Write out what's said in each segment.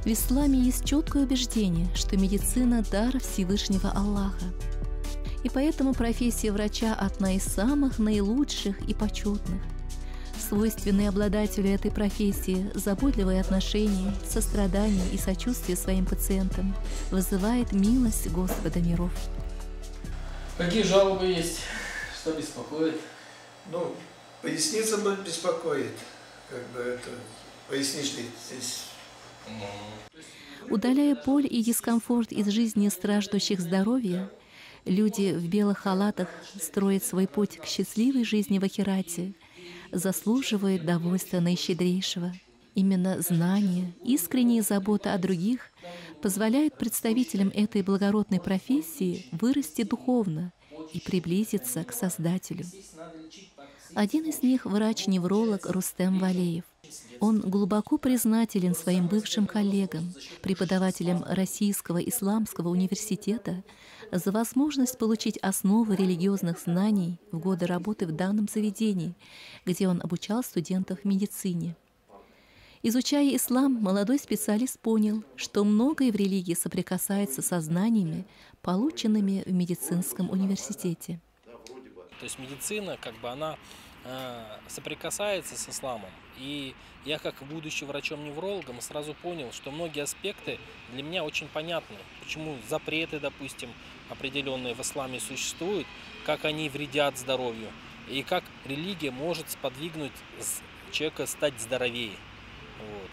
В исламе есть четкое убеждение, что медицина – дар Всевышнего Аллаха. И поэтому профессия врача одна из самых наилучших и почетных. Свойственные обладателю этой профессии заботливое отношение, сострадание и сочувствие своим пациентам вызывает милость Господа миров. Какие жалобы есть? Что беспокоит? Ну, поясница беспокоит, как бы это, поясничный здесь. Удаляя боль и дискомфорт из жизни страждущих здоровья, люди в белых халатах строят свой путь к счастливой жизни в ахирате, заслуживают довольства наищедрейшего. Именно знание, искренняя забота о других позволяют представителям этой благородной профессии вырасти духовно и приблизиться к Создателю. Один из них — врач-невролог Рустем Валеев. Он глубоко признателен своим бывшим коллегам, преподавателям Российского исламского университета, за возможность получить основы религиозных знаний в годы работы в данном заведении, где он обучал студентов медицине. Изучая ислам, молодой специалист понял, что многое в религии соприкасается со знаниями, полученными в медицинском университете. То есть медицина, она соприкасается с исламом. И я, как будучи врачом-неврологом, сразу понял, что многие аспекты для меня очень понятны. Почему запреты, допустим, определенные в исламе существуют, как они вредят здоровью, и как религия может сподвигнуть человека стать здоровее. Вот.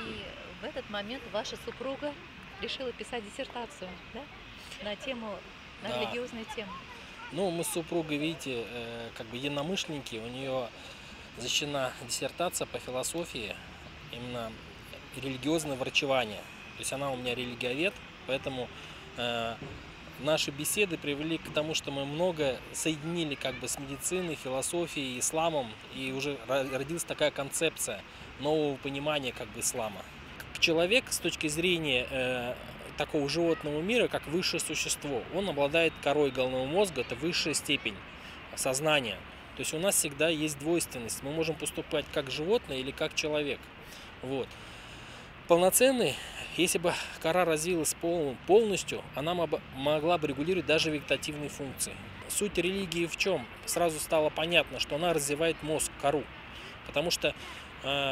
И в этот момент ваша супруга решила писать диссертацию, да? На религиозную тему. Ну, мы с супругой, видите, единомышленники, у нее защищена диссертация по философии, именно религиозное врачевание. То есть она у меня религиовед, поэтому наши беседы привели к тому, что мы много соединили с медициной, философией, исламом, и уже родилась такая концепция нового понимания ислама. Человек с точки зрения такого животного мира, как высшее существо, он обладает корой головного мозга, это высшая степень сознания. То есть у нас всегда есть двойственность, мы можем поступать как животное или как человек. Вот. Полноценный, если бы кора развилась полностью, она могла бы регулировать даже вегетативные функции. Суть религии в чем? Сразу стало понятно, что она развивает мозг, кору. Потому что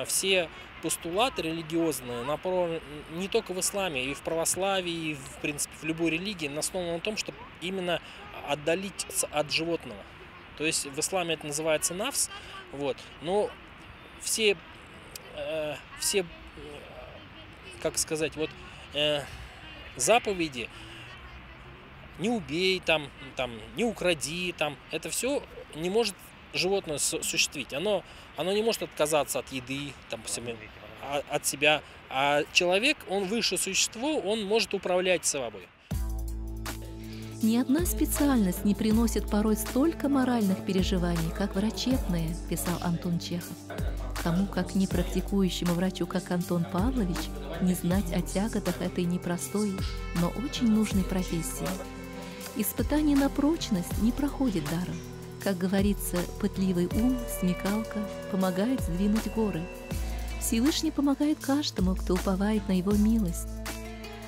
все постулаты религиозные направлены не только в исламе, и в православии, и в принципе в любой религии, основаны на том, чтобы именно отдалиться от животного. То есть в исламе это называется нафс, вот, но все заповеди, не убей, не укради, это все не может животное осуществить. Оно не может отказаться от еды, от себя. А человек, он высшее существо, он может управлять собой. Ни одна специальность не приносит порой столько моральных переживаний, как врачебная, писал Антон Чехов. Кому, как не практикующему врачу, как Антон Павлович, не знать о тяготах этой непростой, но очень нужной профессии. Испытание на прочность не проходит даром. Как говорится, пытливый ум, смекалка помогает сдвинуть горы. Всевышний помогает каждому, кто уповает на его милость.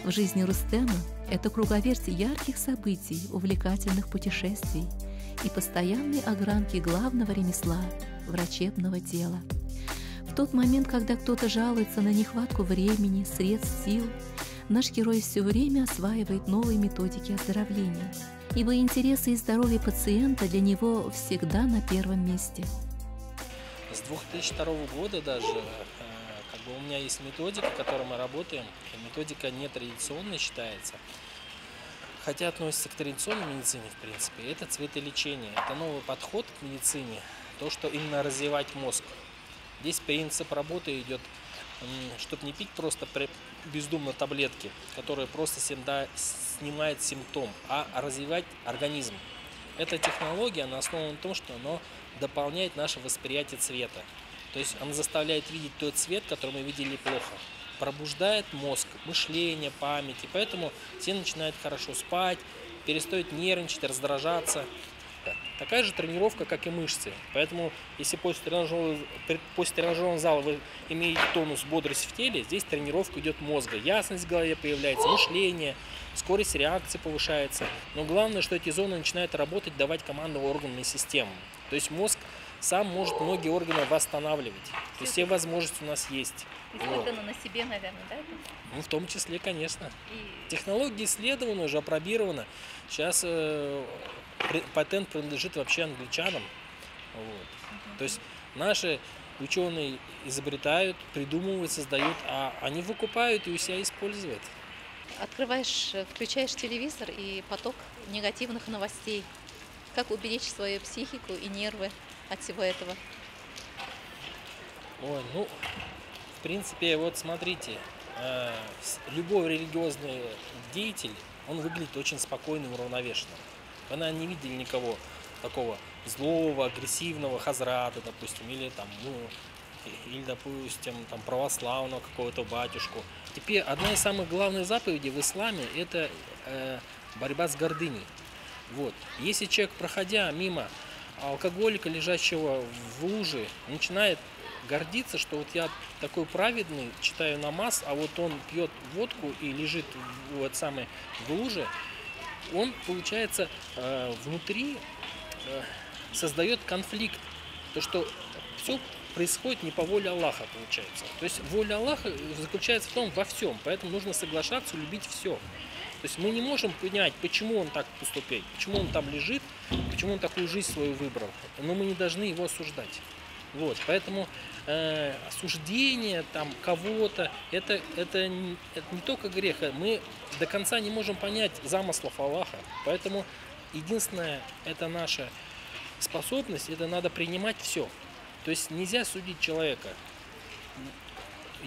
В жизни Рустема это круговерть ярких событий, увлекательных путешествий и постоянные огранки главного ремесла – врачебного дела. В тот момент, когда кто-то жалуется на нехватку времени, средств, сил, наш герой все время осваивает новые методики оздоровления, ибо интересы и здоровье пациента для него всегда на первом месте. С 2002 года даже у меня есть методика, в которой мы работаем. Методика нетрадиционная считается, хотя относится к традиционной медицине, в принципе. Это цветолечение, это новый подход к медицине, то, что именно развивать мозг. Здесь принцип работы идет, чтобы не пить просто бездумно таблетки, которые просто снимают симптом, а развивать организм. Эта технология, она основана на том, что она дополняет наше восприятие цвета. То есть она заставляет видеть тот цвет, который мы видели плохо. Пробуждает мозг, мышление, память. И поэтому все начинают хорошо спать, перестают нервничать, раздражаться. такая же тренировка, как и мышцы. Поэтому, если после тренажерного зала вы имеете тонус, бодрость в теле, здесь тренировка идет мозга. Ясность в голове появляется, мышление, скорость реакции повышается. Но главное, что эти зоны начинают работать, давать команду органам и системам. То есть мозг сам может многие органы восстанавливать. То есть все возможности у нас есть. Испытано на себе, наверное, да? Ну, в том числе, конечно. И Технология исследована, уже опробирована. Сейчас патент принадлежит вообще англичанам. Вот. То есть наши ученые изобретают, придумывают, создают, а они выкупают и у себя используют. включаешь телевизор и поток негативных новостей. Как уберечь свою психику и нервы от всего этого? Ой, ну, в принципе, вот смотрите, любой религиозный деятель, он выглядит очень спокойным, уравновешенным. Вы, наверное, не видели никого такого злого, агрессивного хазрата, допустим, или там, или, допустим, там православного какого-то батюшку. Теперь одна из самых главных заповедей в исламе – это борьба с гордыней. Вот. Если человек, проходя мимо алкоголика, лежащего в луже, начинает гордиться, что вот я такой праведный, читаю намаз, а вот он пьет водку и лежит в луже, он, получается, внутри создает конфликт. То, что все происходит не по воле Аллаха, получается. То есть воля Аллаха заключается в том во всем, поэтому нужно соглашаться, любить все. То есть мы не можем понять, почему он так поступил, почему он там лежит, почему он такую жизнь свою выбрал, но мы не должны его осуждать. Вот, поэтому осуждение там кого-то, это не только грех, мы до конца не можем понять замыслов Аллаха. Поэтому единственное, это наша способность, это надо принимать все. То есть нельзя судить человека,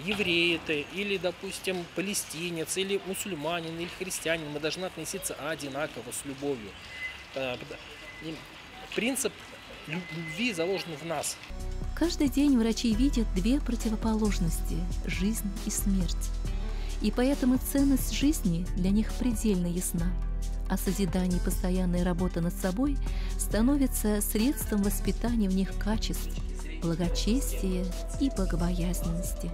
еврей это, или, допустим, палестинец, или мусульманин, или христианин, мы должны относиться одинаково, с любовью. Принцип любви заложен в нас. Каждый день врачи видят две противоположности – жизнь и смерть. И поэтому ценность жизни для них предельно ясна, а созидание и постоянная работа над собой становится средством воспитания в них качеств, благочестия и богобоязненности.